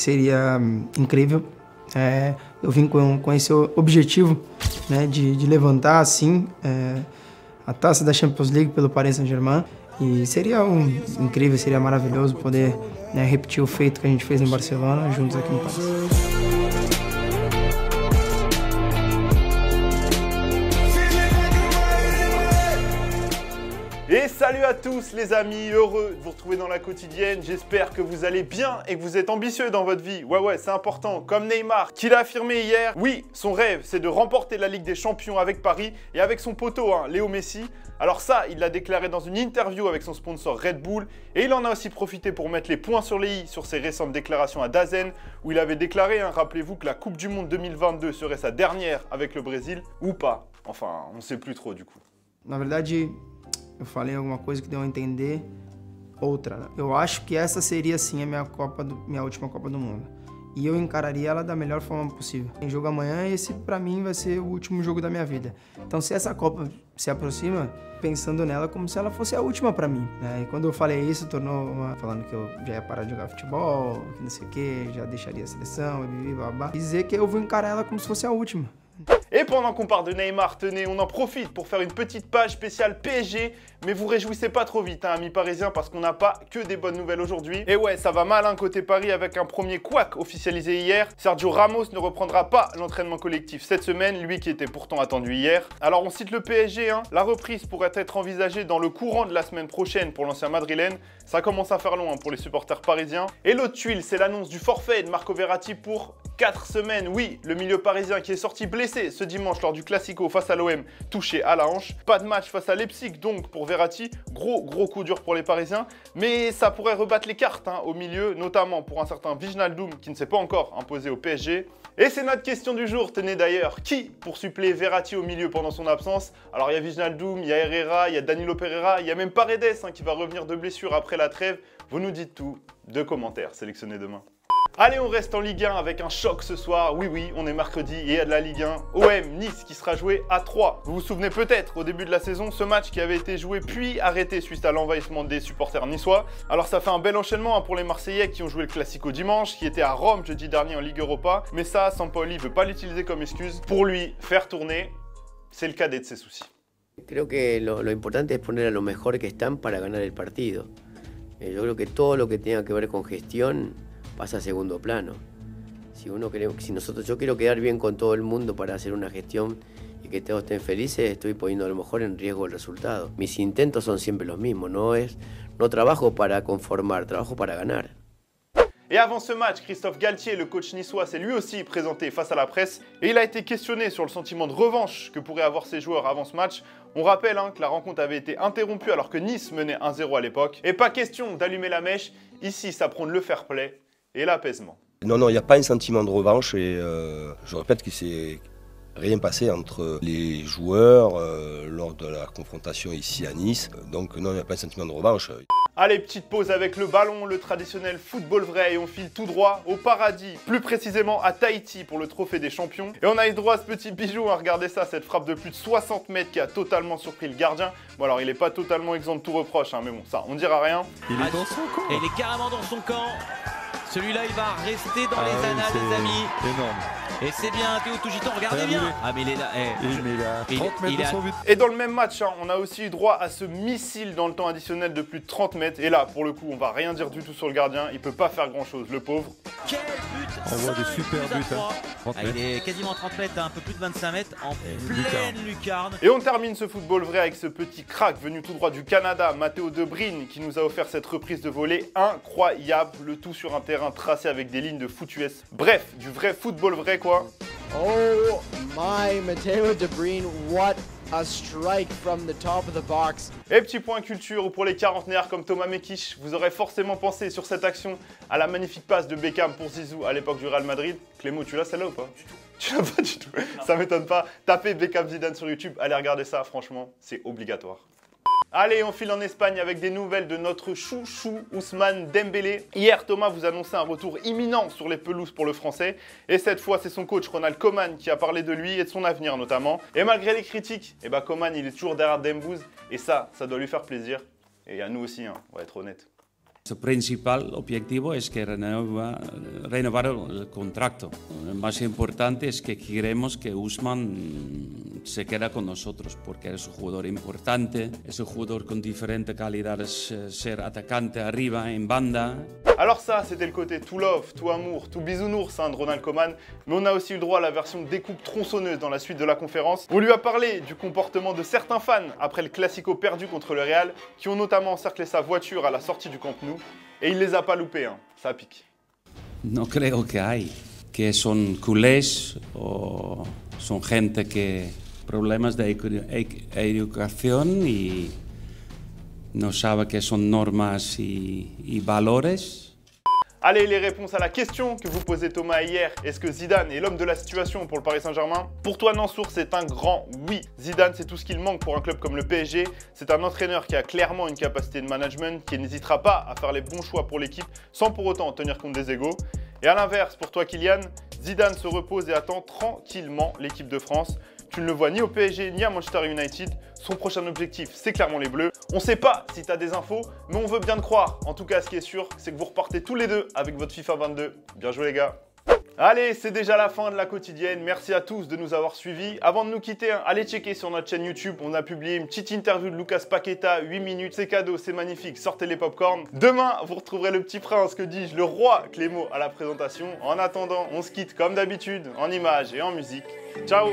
seria incrível. Eu vim com esse objetivo, né, de levantar assim a taça da Champions League pelo Paris Saint-Germain. E seria incrível, seria maravilhoso poder, né, repetir o feito que a gente fez em Barcelona juntos aqui no Paris. Et salut à tous les amis, heureux de vous retrouver dans la quotidienne. J'espère que vous allez bien et que vous êtes ambitieux dans votre vie. Ouais, c'est important. Comme Neymar, qui l'a affirmé hier, oui, son rêve, c'est de remporter la Ligue des Champions avec Paris et avec son poteau, Léo Messi. Alors ça, il l'a déclaré dans une interview avec son sponsor Red Bull. Et il en a aussi profité pour mettre les points sur les i sur ses récentes déclarations à Dazen, où il avait déclaré, rappelez-vous, que la Coupe du Monde 2022 serait sa dernière avec le Brésil, ou pas. Enfin, on ne sait plus trop du coup. Na verdade, eu falei alguma coisa que deu a entender outra. Eu acho que essa seria sim a minha última Copa do Mundo. E eu encararia ela da melhor forma possível. Tem jogo amanhã e esse pra mim vai ser o último jogo da minha vida. Então se essa Copa se aproxima, pensando nela como se ela fosse a última pra mim, né? E quando eu falei isso, falando que eu já ia parar de jogar futebol, que não sei o que, já deixaria a seleção, e babá. Dizer que eu vou encarar ela como se fosse a última. Et pendant qu'on parle de Neymar, tenez, on en profite pour faire une petite page spéciale PSG. Mais vous réjouissez pas trop vite, amis parisiens, parce qu'on n'a pas que des bonnes nouvelles aujourd'hui. Et ouais, ça va mal côté Paris avec un premier couac officialisé hier. Sergio Ramos ne reprendra pas l'entraînement collectif cette semaine, lui qui était pourtant attendu hier. Alors on cite le PSG, la reprise pourrait être envisagée dans le courant de la semaine prochaine pour l'ancien madrilène. Ça commence à faire long pour les supporters parisiens. Et l'autre tuile, c'est l'annonce du forfait de Marco Verratti pour 4 semaines. Oui, le milieu parisien qui est sorti blessé ce dimanche lors du Classico face à l'OM, touché à la hanche. Pas de match face à Leipzig donc pour Verratti. Gros coup dur pour les Parisiens. Mais ça pourrait rebattre les cartes au milieu, notamment pour un certain Wijnaldum qui ne s'est pas encore imposé au PSG. Et c'est notre question du jour, tenez d'ailleurs. Qui pour suppléer Verratti au milieu pendant son absence? Alors il y a Wijnaldum, il y a Herrera, il y a Danilo Pereira, il y a même Paredes qui va revenir de blessure après la trêve. Vous nous dites tout. 2 commentaires sélectionnés demain. Allez, on reste en Ligue 1 avec un choc ce soir. Oui, on est mercredi et il y a de la Ligue 1. OM Nice qui sera joué à 3. Vous vous souvenez peut-être au début de la saison, ce match qui avait été joué puis arrêté suite à l'envahissement des supporters niçois. Alors ça fait un bel enchaînement pour les Marseillais qui ont joué le Classico dimanche, qui était à Rome jeudi dernier en Ligue Europa. Mais ça, Sampaoli ne veut pas l'utiliser comme excuse. Pour lui, faire tourner, c'est le cadet de ses soucis. Creo que lo importante es poner a lo mejor que están para ganar el partido. Yo creo que todo lo que tenga que ver con gestión pasa a segundo plano. Yo quiero quedar bien con todo el mundo para hacer una gestión y que todos estén felices, estoy poniendo a lo mejor en riesgo el resultado. Mis intentos son siempre los mismos, no trabajo para conformar, trabajo para ganar. Et avant ce match, Christophe Galtier, le coach niçois, s'est lui aussi présenté face à la presse et il a été questionné sur le sentiment de revanche que pourraient avoir ses joueurs avant ce match. On rappelle que la rencontre avait été interrompue alors que Nice menait 1-0 à l'époque. Et pas question d'allumer la mèche, ici ça prône le fair play et l'apaisement. Non, il n'y a pas un sentiment de revanche et je répète que c'est rien passé entre les joueurs lors de la confrontation ici à Nice. Donc non, il n'y a pas un sentiment de revanche. Allez, petite pause avec le ballon, le traditionnel football vrai et on file tout droit au paradis, plus précisément à Tahiti pour le trophée des champions. Et on a eu droit à ce petit bijou, regardez ça, cette frappe de plus de 60 mètres qui a totalement surpris le gardien. Bon alors il n'est pas totalement exempt de tout reproche, mais bon ça on dira rien. Il est dans son camp. Il est carrément dans son camp. Celui-là, il va rester dans les annales, les amis. Énorme. Et c'est bien, Théo Tougiton, regardez bien. Ah, mais il est là. Il est à 30 mètres de son but. Et dans le même match, on a aussi eu droit à ce missile dans le temps additionnel de plus de 30 mètres. Et là, pour le coup, on va rien dire du tout sur le gardien. Il peut pas faire grand-chose, le pauvre. Quel but! On voit des super buts. Il est quasiment 30 mètres, un peu plus de 25 mètres, en pleine lucarne. Et on termine ce football vrai avec ce petit crack venu tout droit du Canada, Matteo De Bruyne, qui nous a offert cette reprise de volée incroyable. Le tout sur un terrain tracé avec des lignes de foot US. Bref, du vrai football vrai quoi. Oh my, Matteo De Bruyne, what a strike from the top of the box. Et petit point culture pour les quarantenaires comme Thomas Mekich, vous aurez forcément pensé sur cette action à la magnifique passe de Beckham pour Zizou à l'époque du Real Madrid. Clément, tu l'as celle-là ou pas? Tu l'as pas du tout. Ça m'étonne pas. Tapez Beckham Zidane sur YouTube, allez regarder ça, franchement, c'est obligatoire. Allez, on file en Espagne avec des nouvelles de notre chouchou Ousmane Dembélé. Hier, Thomas vous annonçait un retour imminent sur les pelouses pour le Français. Et cette fois, c'est son coach Ronald Koeman qui a parlé de lui et de son avenir notamment. Et malgré les critiques, Koeman il est toujours derrière Dembouz. Et ça doit lui faire plaisir. Et à nous aussi, on va être honnête. Su principal objetivo es que renovar el contrato. Lo más importante es que queremos que Ousmane se quede con nosotros porque es un jugador importante, es un jugador con diferentes calidades, ser atacante arriba, en banda. Alors ça, c'était le côté tout love, tout amour, tout bisounours de Ronald Koeman, mais on a aussi eu le droit à la version découpe tronçonneuse dans la suite de la conférence. On lui a parlé du comportement de certains fans après le Classico perdu contre le Real, qui ont notamment encerclé sa voiture à la sortie du Camp Nou, et il les a pas loupés, hein. Ça pique. No creo que hay, que son culés o son gente que problemas de educación y no sabe qué son normas y valores. Allez, les réponses à la question que vous posez Thomas hier, est-ce que Zidane est l'homme de la situation pour le Paris Saint-Germain? Pour toi, Nansour, c'est un grand oui. Zidane, c'est tout ce qu'il manque pour un club comme le PSG. C'est un entraîneur qui a clairement une capacité de management, qui n'hésitera pas à faire les bons choix pour l'équipe, sans pour autant tenir compte des égos. Et à l'inverse, pour toi, Kylian, Zidane se repose et attend tranquillement l'équipe de France. Tu ne le vois ni au PSG ni à Manchester United. Son prochain objectif, c'est clairement les Bleus. On ne sait pas si tu as des infos, mais on veut bien te croire. En tout cas, ce qui est sûr, c'est que vous repartez tous les deux avec votre FIFA 22. Bien joué les gars. Allez, c'est déjà la fin de la quotidienne. Merci à tous de nous avoir suivis. Avant de nous quitter, allez checker sur notre chaîne YouTube. On a publié une petite interview de Lucas Paqueta, 8 minutes. C'est cadeau, c'est magnifique. Sortez les popcorn. Demain, vous retrouverez le petit prince, que dis-je, le roi Clément à la présentation. En attendant, on se quitte comme d'habitude, en images et en musique. Ciao!